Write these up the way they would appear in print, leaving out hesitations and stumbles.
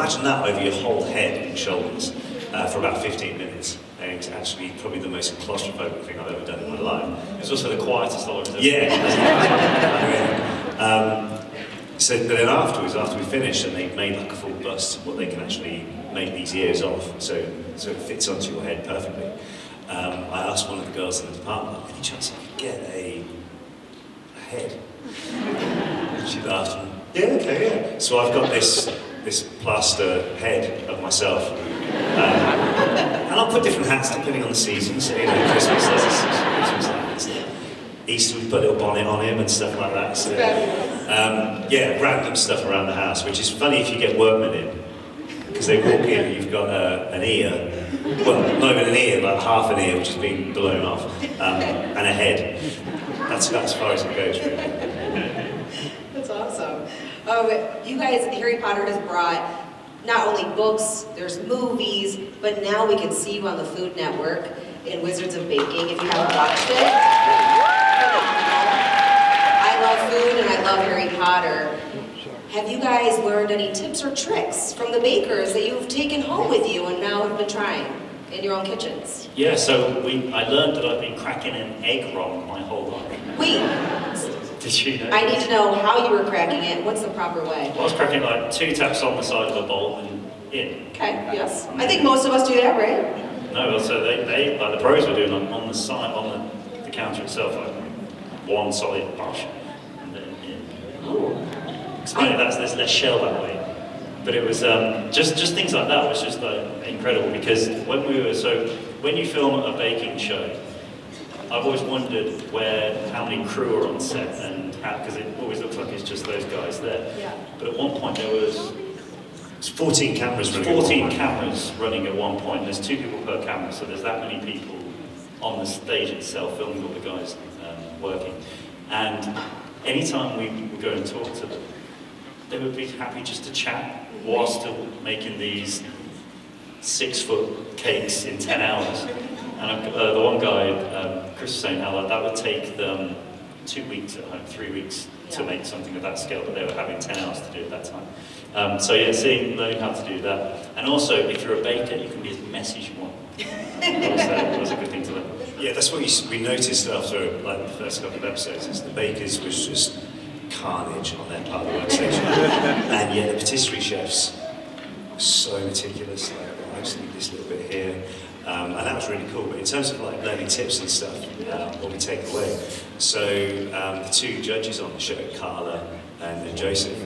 imagine that over your whole head and shoulders for about 15 minutes. And it was actually probably the most claustrophobic thing I've ever done in my life. It was also the quietest I've ever done. Yeah. So, but then afterwards, after we finished, and they made like a full bust of what they can actually make these ears off, so it fits onto your head perfectly. I asked one of the girls in the department, any chance I could get a head? And she laughed, and, yeah, okay, yeah. So I've got this plaster head of myself. And I'll put different hats depending on the season. So, you know, Christmas, Easter, we put a little bonnet on him and stuff like that. So, yeah, random stuff around the house, which is funny if you get workmen in, because they walk in and you've got an ear, well, not even an ear, like half an ear which has been blown off, and a head. That's about as far as it goes, really. That's awesome. You guys, Harry Potter has brought not only books, there's movies, but now we can see you on the Food Network in Wizards of Baking if you haven't watched it. I love food and I love Harry Potter. Have you guys learned any tips or tricks from the bakers that you've taken home with you and now have been trying in your own kitchens? Yeah, so I learned that I've been cracking an egg wrong my whole life. Wait. Did you know? I need to know how you were cracking it. What's the proper way? Well, I was cracking like 2 taps on the side of a bowl and in. Okay, yes. I think most of us do that, right? No, so they like the pros were doing on the side, on the counter itself, like one solid push and then in. Ooh. Explaining there's less shell that way. But it was just things like that was just incredible, because when you film a baking show, I've always wondered how many crew are on set, and because it always looks like it's just those guys there. Yeah. But at one point there was 14 cameras running. 14 cameras running at one point. There's 2 people per camera, so there's that many people on the stage itself filming all the guys working. And anytime we would go and talk to them, they would be happy just to chat while still making these 6-foot cakes in 10 hours. And the one guy, Chris was saying how that would take them 2 weeks at home, 3 weeks to make something of that scale, but they were having 10 hours to do at that time. So yeah, learning how to do that. And also, if you're a baker, you can be as messy as you want. That was a good thing to learn. Yeah, that's what we noticed after like the first couple of episodes, is the bakers was just carnage on their part of the workstation. And yet the patisserie chefs were so meticulous, like, I just need this little bit here. And that was really cool. But in terms of like learning tips and stuff, what we take away. So the 2 judges on the show, Carla and Joseph,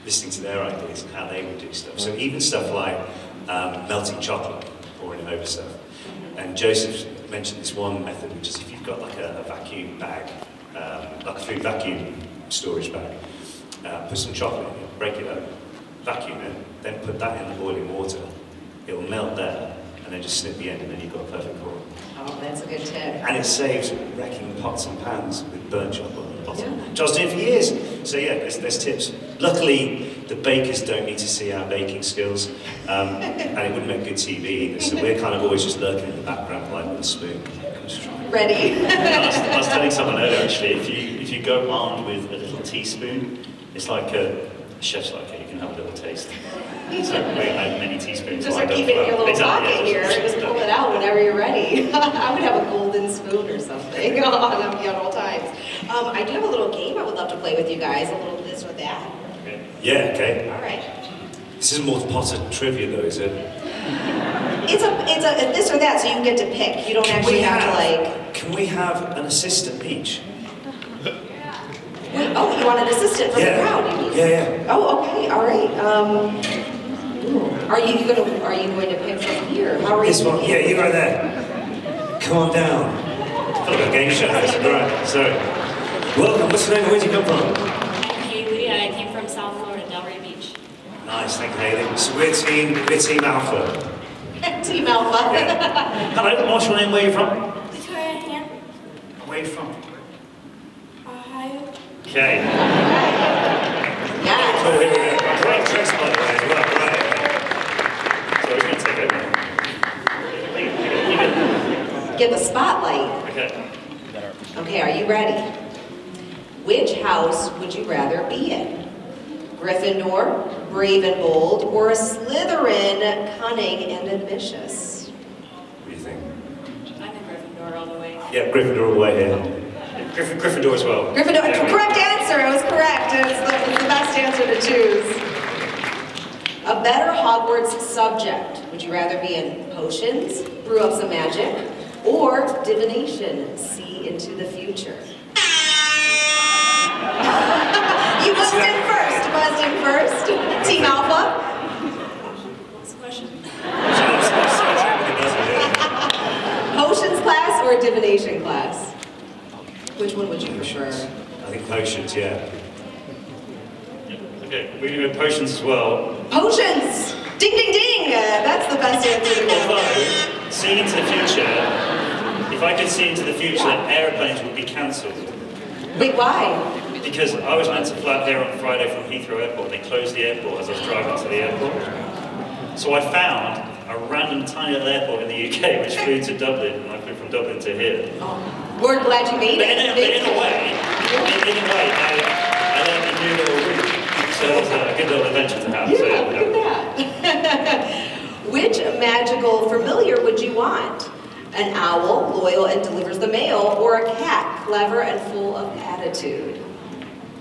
listening to their ideas and how they would do stuff. So even stuff like melting chocolate, pouring it over stuff. And Joseph mentioned this one method, which is if you've got like a vacuum bag, like a food vacuum storage bag, put some chocolate in it, break it up, vacuum it, then put that in the boiling water. It'll melt there, and then just snip the end, and then you've got a perfect core. Oh, that's a good tip. And it saves wrecking pots and pans with burnt chocolate on the bottom, which I was doing for years. So yeah, there's tips. Luckily, the bakers don't need to see our baking skills, and it wouldn't make good TV either. So we're kind of always just lurking in the background, like with a spoon. Ready. I was telling someone earlier, actually, if you go armed with a little teaspoon, it's like a chef's like, you can have a little taste. So we had many teaspoons. Just like keep it in your little pocket here, just pull it out whenever you're ready. I would have a golden spoon or something on me at all times. I do have a little game I would love to play with you guys, a little this or that. Okay. Yeah, okay. All right. This isn't more Potter trivia though, is it? It's a this or that, so you get to pick. You don't actually have to like... Can we have an assistant each? Wait, oh, you want an assistant from the crowd, you mean? Yeah. Oh, okay, all right. Are you going to pick from here? How are you? This one, yeah, you right there. Come on down. I feel like a game show. Right, sorry. Welcome. What's your name? Where'd you come from? I'm Haley. I came from South Florida, Delray Beach. Nice, thank you, Haley. So we're team Alpha. Team Alpha. Yeah. Hello. What's your name? Where are you from? Victoria Hand. Where are you from? Ohio. Okay. Yeah. Oh, here we go. Great dress, by the way. Right. So we're going to take it. Get the spotlight. Okay. Okay, are you ready? Which house would you rather be in? Gryffindor, brave and bold, or a Slytherin, cunning and ambitious? What do you think? I'm a Gryffindor all the way. Yeah, Gryffindor all the way here. Gryffindor as well. Gryffindor, Yeah. correct answer, it was correct. It's the best answer to choose. A better Hogwarts subject. Would you rather be in potions, brew up some magic, or divination, see into the future? You buzzed in first. Team Alpha. What's the question? Potions class or divination class? Which one would you prefer? I think potions, yeah. Okay, we're going to go potions as well. Potions! Ding, ding, ding! That's the best answer to get. Although, seeing into the future, if I could see into the future, aeroplanes would be cancelled. Wait, why? Because I was meant to fly out there on Friday from Heathrow Airport. They closed the airport as I was driving to the airport. So I found a random tiny little airport in the UK which flew to Dublin, and I flew from Dublin to here. Oh, we're glad you made But it. in a way, I learned a new little route. So it was a good little adventure to have. So, Yeah, look at that. Which magical familiar would you want? An owl, loyal and delivers the mail, or a cat, clever and full of attitude?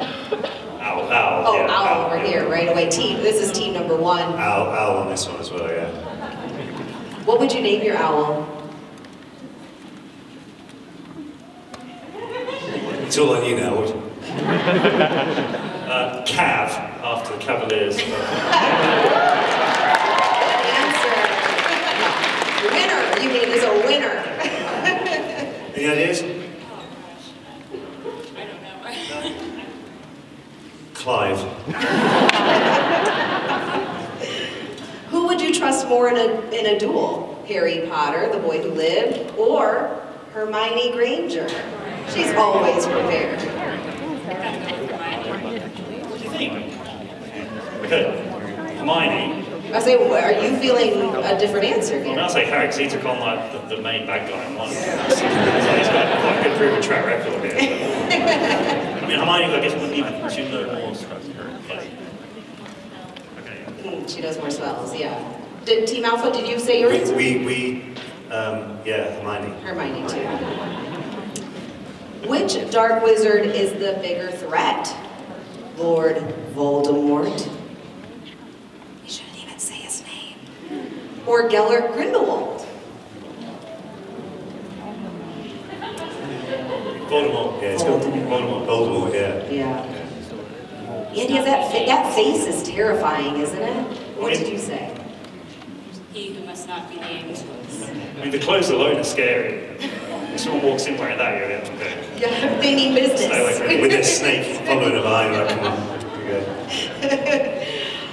Owl. Oh, Yeah, owl over here, right away. This is team number one. Owl on this one as well, yeah. What would you name your owl? It's all on you now. What? Cav, after the Cavaliers. Good answer. Winner, you mean is a winner. Any ideas? I don't know. Clive. Who would you trust more in a duel? Harry Potter, the boy who lived, or Hermione Granger? She's always prepared. What do you think? Okay, Hermione. I say, are you feeling a different answer Well, here? I'll say Harry, because he took on like the main bad guy in one. So he's got quite a good proven track record here. I mean, Hermione, I guess, wouldn't even, she'd know more. Okay. She does more spells, yeah. Did Team Alpha, did you say yours? Yeah, Hermione. Hermione too. Which dark wizard is the bigger threat? Lord Voldemort? We shouldn't even say his name. Or Gellert Grindelwald? Voldemort. Yeah, it's got Voldemort. Voldemort, yeah. Yeah. And he has that face is terrifying, isn't it? What did you say? He who must not be named. I mean, the clothes alone are scary. If someone walks in wearing that, you're like, okay. Yeah, they mean Stay away from business. it. With this snake following him behind, like, come on. Okay.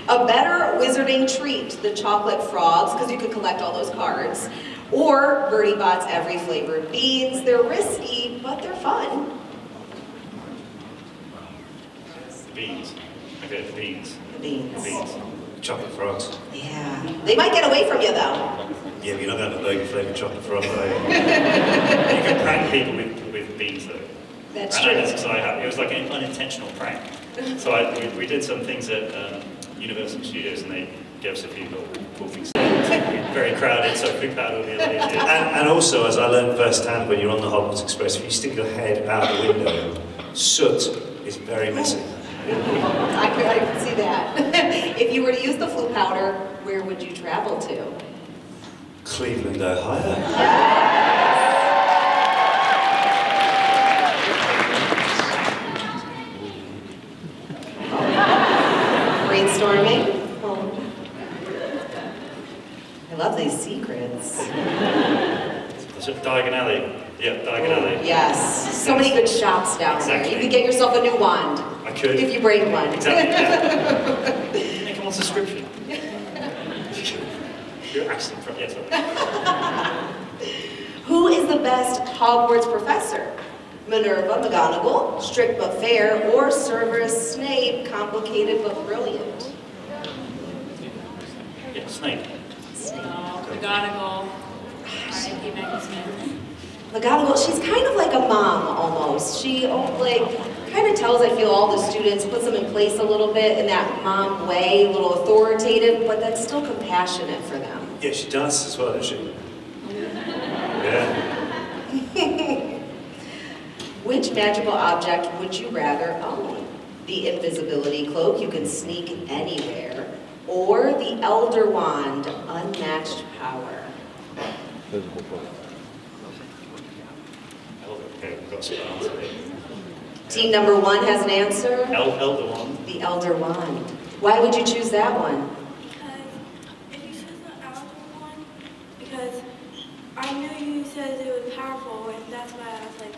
A better wizarding treat, the chocolate frogs, because you could collect all those cards, or Bertie Bott's every flavored beans. They're risky, but they're fun. Beans. Okay, beans. The beans. Beans. Chocolate frogs. Yeah. They might get away from you, though. Yeah, but you're not going to have a burger flavoured chocolate frog, are you? You can prank people with beans, though. That's I know true. this because it was like an unintentional prank. So we did some things at Universal Studios, and they gave us a few little cool things. Very crowded, so we proud of the ladies. And also, as I learned firsthand when you're on the Hogwarts Express, if you stick your head out the window, soot is very messy. I could see that. If you were to use the flu powder, where would you travel to? Cleveland, Ohio. Brainstorming. Oh. I love these secrets. Diagon Alley. Yeah, Diagon Alley. Yes. So many good shops down there. Exactly. You could get yourself a new wand. I could. If you break one. Exactly. Yeah. Make them on subscription. Your accent from yes. Who is the best Hogwarts professor? Minerva McGonagall, strict but fair, or Severus Snape, complicated but brilliant? Yeah, Snape. No, McGonagall. R.I.P. Maggie Smith. McGonagall, she's kind of like a mom almost. She, kind of tells, I feel, all the students, puts them in place a little bit in that mom way, a little authoritative, but that's still compassionate for them. Yeah, she dances as well, doesn't she? Yeah. Which magical object would you rather own? The invisibility cloak, you can sneak anywhere, or the Elder Wand, unmatched power? Okay, we've got some answer there. Team number 1 has an answer. Elder Wand. The Elder Wand. Why would you choose that one? Because if you choose the Elder Wand, because I knew you said it was powerful, and that's why I was like,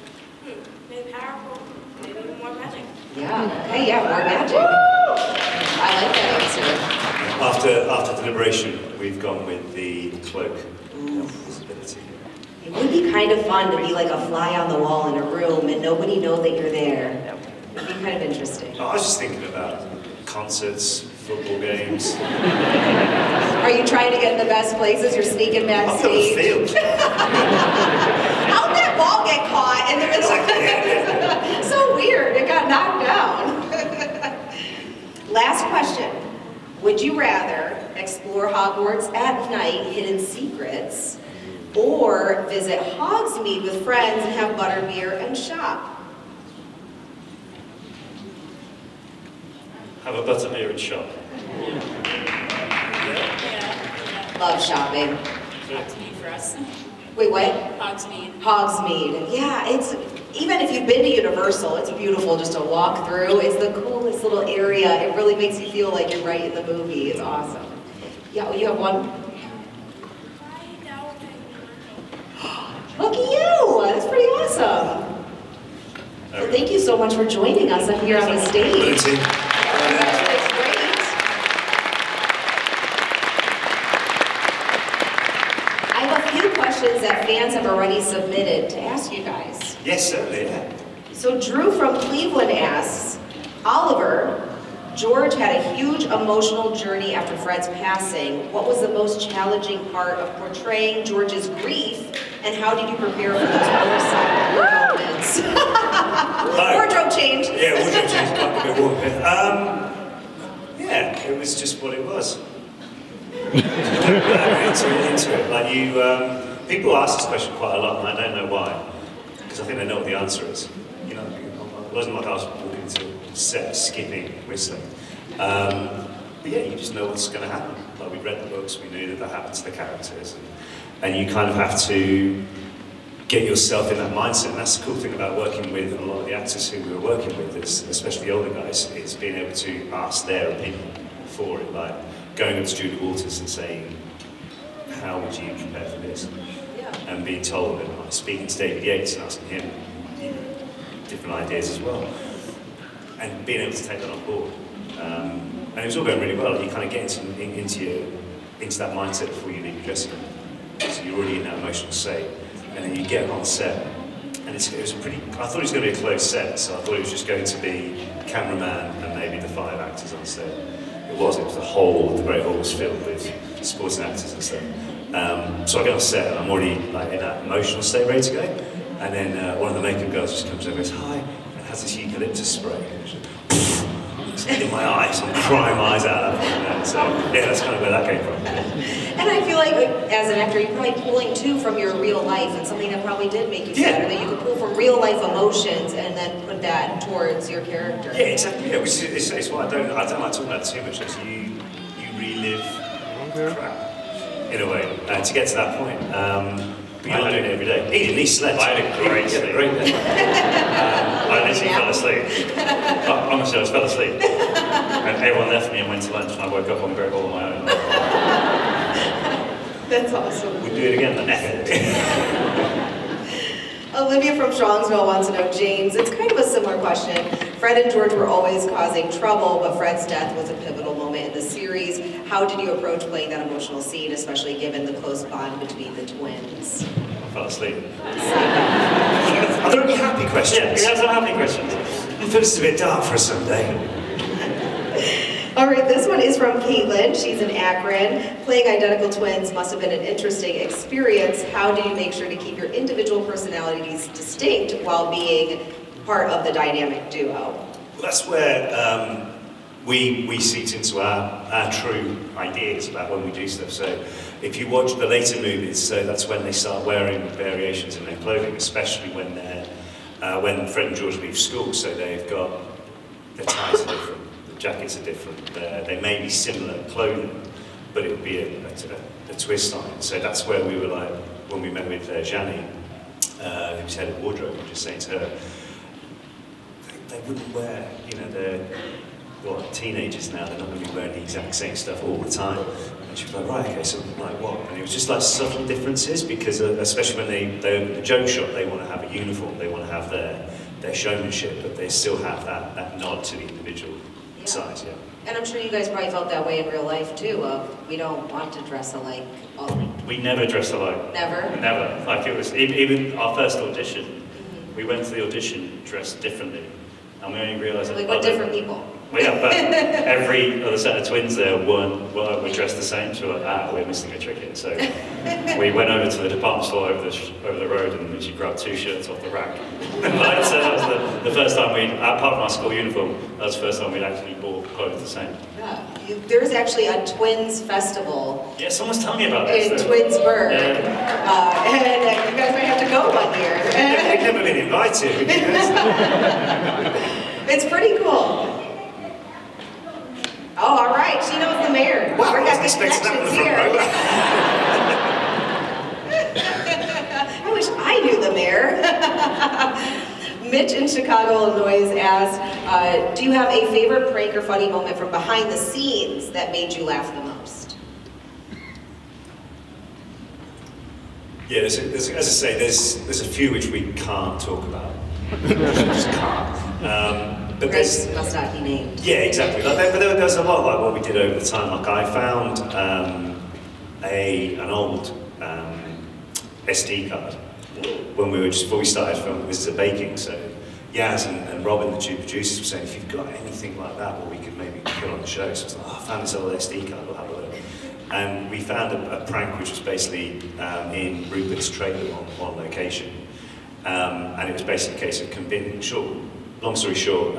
maybe powerful, maybe more magic. Yeah, okay, yeah, more magic. I like that answer. After deliberation, we've gone with the cloak. Invisibility. It would be kind of fun to be like a fly on the wall in a room and nobody know that you're there. It would be kind of interesting. I was just thinking about concerts, football games. Are you trying to get in the best places? You're sneaking I've got a backstage? field. How'd that ball get caught in the middle? So weird, it got knocked down. Last question. Would you rather explore Hogwarts at night, hidden secrets, or visit Hogsmeade with friends and have butterbeer and shop? Have a butterbeer and shop. Yeah. Love shopping. Hogsmeade for us. Wait, what? Hogsmeade. Hogsmeade. Yeah, it's, even if you've been to Universal, it's beautiful just to walk through. It's the coolest little area. It really makes you feel like you're right in the movie. It's awesome. Yeah, well, you have one. Look at you! That's pretty awesome. Well, thank you so much for joining us up here on the stage. Brilliant. That's great. I have a few questions that fans have already submitted to ask you guys. Yes, certainly, yeah. So Drew from Cleveland asks, Oliver, George had a huge emotional journey after Fred's passing. What was the most challenging part of portraying George's grief, and how did you prepare for those more silent moments? Wardrobe change. Yeah, wardrobe change. Might be a bit warm here. Yeah, it was just what it was. into it. Like you, people ask this question quite a lot, and I don't know why, because I think they know what the answer is. You know, it wasn't like I was walking to set, skipping, whistling. But yeah, you just know what's going to happen. Like we read the books, we knew that happened to the characters, and you kind of have to get yourself in that mindset. And that's the cool thing about working with a lot of the actors who we were working with, especially the older guys, is being able to ask their opinion for it. Like going up to Julie Walters and saying, "How would you prepare for this?" Yeah. And being told, and like speaking to David Yates and asking him different ideas as well, and being able to take that on board. And it was all going really well. You kind of get into that mindset before you leave your dressing room. So you're already in that emotional state, and then you get on set. And it was pretty. I thought it was going to be a closed set, so I thought it was just going to be cameraman and maybe the 5 actors on set. It wasn't. It was the Great Hall was filled with supporting actors and stuff. So I get on set and I'm already like in that emotional state, ready to go. And then one of the makeup girls just comes over and goes, "Hi," and has this eucalyptus spray. In my eyes, I'm crying my eyes out. So yeah, that's kind of where that came from. And I feel like as an actor, you're probably pulling too from your real life, and something that probably did make you sad, or that you could pull from real life emotions and then put that towards your character. Yeah, exactly. Yeah, which is it's why I don't like talking about it too much, because you relive crap in a way to get to that point. But you're not doing it every day. He didn't. He slept. I had a great sleep. Great day. I literally fell asleep. Honestly, I just fell asleep. And everyone left me and went to lunch, and I woke up on Great Hall on my own. That's awesome. We'd do it again then. Olivia from Strongsville wants to know, James, it's kind of a similar question. Fred and George were always causing trouble, but Fred's death was a pivotal moment in the series. How did you approach playing that emotional scene, especially given the close bond between the twins? I fell asleep. Are there any happy questions? Yeah, we have some happy questions. I feel it's a bit dark for a Sunday. All right, this one is from Caitlin. She's in Akron. Playing identical twins must have been an interesting experience. How do you make sure to keep your individual personalities distinct while being part of the dynamic duo. Well, that's where we seat into our true ideas about when we do stuff. So if you watch the later movies, so that's when they start wearing variations in their clothing, especially when when Fred and George leave school. So they've got, their ties are different, the jackets are different, they may be similar clothing, but it would be a twist on it. So that's where we were like, when we met with Jani, who's head of wardrobe, we were just saying to her, they wouldn't wear, you know, they're teenagers now, they're not going to be wearing the exact same stuff all the time. And she was like, right, okay, so like what? And it was just like subtle differences, because especially when they open the joke shop, they want to have a uniform, they want to have their showmanship, but they still have that nod to the individual size, yeah. And I'm sure you guys probably felt that way in real life too, of we don't want to dress alike. We never dressed alike. Never? Never. Like it was, even our first audition, we went to the audition dressed differently. And we only realised that... Like what different people? Well, yeah, but every other set of twins there were dressed the same, so we're like, we're missing a trick here. So we went over to the department store over the road and she grabbed 2 shirts off the rack. Like, so that was the first time apart from our school uniform, that was the first time we'd actually bought clothes the same. Yeah, there's actually a twins festival. Yeah, someone's telling me about this. In Twinsburg. Yeah. And you guys might have to go one year. We've never been invited. It's pretty cool. Oh, all right. She knows the mayor. Wow, We're I wasn't having expecting that connections in here. the front row. I wish I knew the mayor. Mitch in Chicago, Illinois asks, do you have a favorite prank or funny moment from behind the scenes that made you laugh the most? Yeah, as I say, there's a few which we can't talk about. We just can't. But Grace must not be named. Yeah, exactly. But there's a lot like what we did over the time. Like I found an old SD card when before we started filming. This is a baking, so Yaz and Robin, the two producers, were saying, if you've got anything like that, well, we could maybe put on the show. So I was like, I found this old SD card, we'll have a look. And we found a prank which was basically in Rupert's trailer on one location. And it was basically a case of convincing, long story short,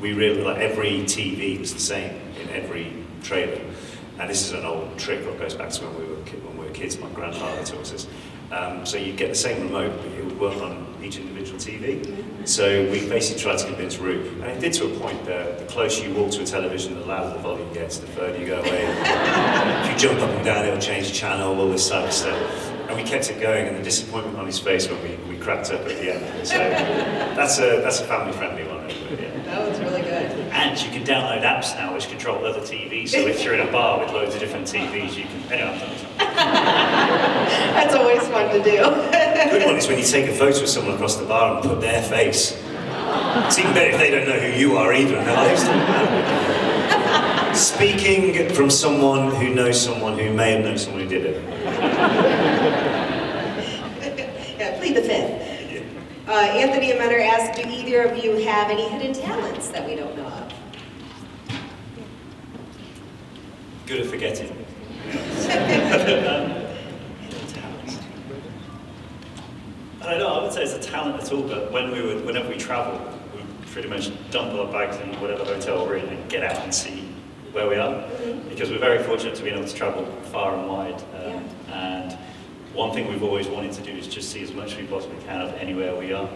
we realized like every TV was the same in every trailer. And this is an old trick that goes back to when we were kids, my grandfather taught us. So you get the same remote, but it would work on each individual TV. So we basically tried to convince Rup, and it did to a point that the closer you walk to a television, the louder the volume gets, the further you go away. If you jump up and down, it'll change the channel, all this type of stuff. And we kept it going, and the disappointment on his face when we cracked up at the end. So that's a family-friendly one. Yeah. That was really good. And you can download apps now which control other TVs. So if you're in a bar with loads of different TVs, you can. Anyway, I've done something. That's always fun to do. The good one is when you take a photo of someone across the bar and put their face. It's even better if they don't know who you are either, and their lives don't matter. Speaking from someone who knows someone who may have known someone who did it. Yeah, plead the fifth. Anthony Amener asks, do either of you have any hidden talents that we don't know of? Good at forgetting. I don't know, I would say it's a talent at all, but whenever we travel, we pretty much dump our bags in whatever hotel we're in and get out and see where we are. Because we're very fortunate to be able to travel far and wide. And one thing we've always wanted to do is just see as much as we possibly can of anywhere we are.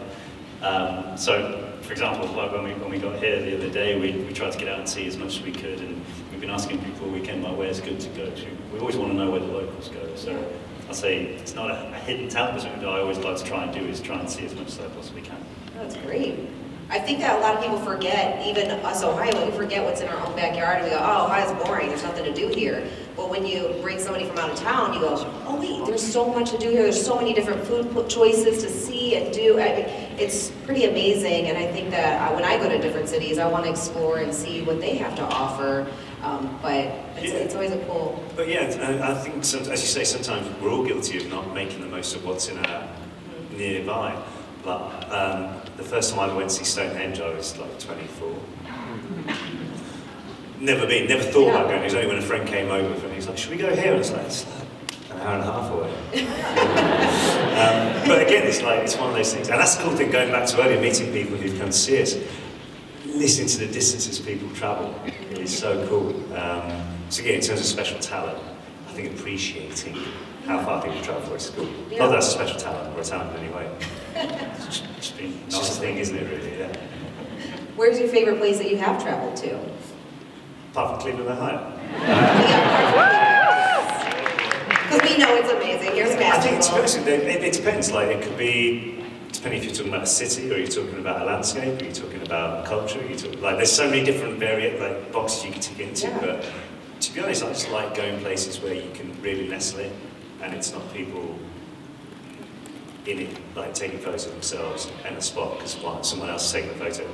So, for example, like when we got here the other day, we tried to get out and see as much as we could, and we've been asking people all weekend, like, where's good to go to? We always want to know where the locals go. So I'll say it's not a hidden talent, but something that I always like to try and do is try and see as much as I possibly can. That's great. I think that a lot of people forget, even us Ohio, we forget what's in our own backyard and we go, oh, Ohio's boring, there's nothing to do here. But when you bring somebody from out of town, you go, oh wait, there's so much to do here, there's so many different food choices to see and do. I mean, it's pretty amazing, and I think that when I go to different cities, I want to explore and see what they have to offer. But it's always a cool... But yeah, I think, as you say, sometimes we're all guilty of not making the most of what's in our nearby. Like, the first time I went to see Stonehenge, I was like 24. Never thought about going. It was only when a friend came over and he was like, should we go here? And I was like, it's like an hour and a half away. But again, it's one of those things. And that's the cool thing, going back to earlier, meeting people who've come to see us. Listening to the distances people travel is so cool. So again, in terms of special talent, I think appreciating how far people travel for us is cool. Yeah. Not that that's a special talent, or a talent in any way. It's just a thing, isn't it, really? Yeah. Where's your favorite place that you have traveled to? Apart from Cleveland, Ohio. Because we know it's amazing. Here's I think, to be basketball. honest, it depends. Like, it could be, depending if you're talking about a city, or you're talking about a landscape, or you're talking about culture, there's so many different boxes you can tick into. Yeah. But to be honest, I just like going places where you can really nestle in, and it's not people in it, like taking photos of themselves and a spot because someone else is taking a photo.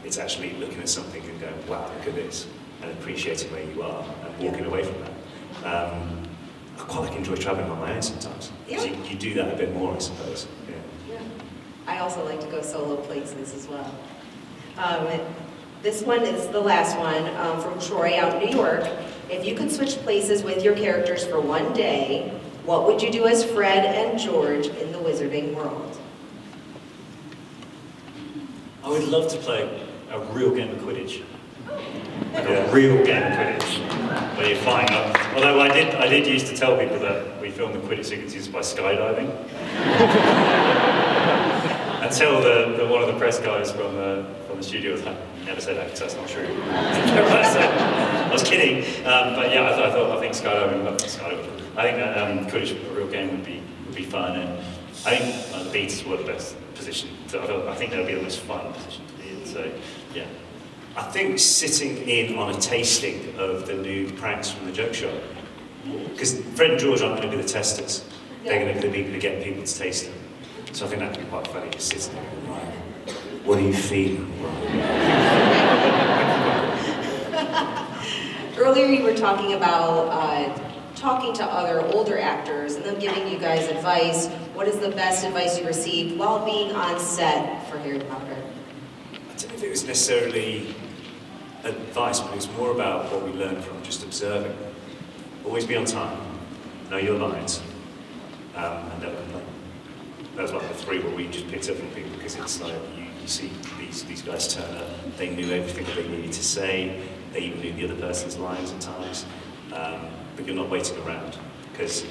It's actually looking at something and going, wow, look at this, and appreciating where you are and walking away from that. I quite enjoy traveling on my own sometimes. Yeah. You do that a bit more, I suppose. Yeah. Yeah. I also like to go solo places as well. This one is the last one from Troy out in New York. If you could switch places with your characters for one day, what would you do as Fred and George in the Wizarding world? I would love to play a real game of Quidditch. Like a real game of Quidditch, where you're flying up. Although I did used to tell people that we filmed the Quidditch sequences by skydiving. Until one of the press guys from the studio was like, never said that because that's not true. I was kidding, but yeah, I think skydiving. I think that Quidditch, a real game, would be fun, and I think the Beats were the best position. I think that would be the most fun position to be in. So yeah. I think sitting in on a tasting of the new pranks from the joke shop, because Fred and George aren't going to be the testers. They're going to be the people who get people to taste them. So I think that could be quite funny, just sitting there and like, what do you feel? Earlier you were talking about talking to other older actors and them giving you guys advice. What is the best advice you received while being on set for Harry Potter? I don't know if it was necessarily advice, but it was more about what we learned from just observing. Always be on time, know your lines, and never complain. That was like the three what we just picked up from people, because it's like you see these guys turn up, they knew everything that they needed to say, they even knew the other person's lines at times, but you're not waiting around, because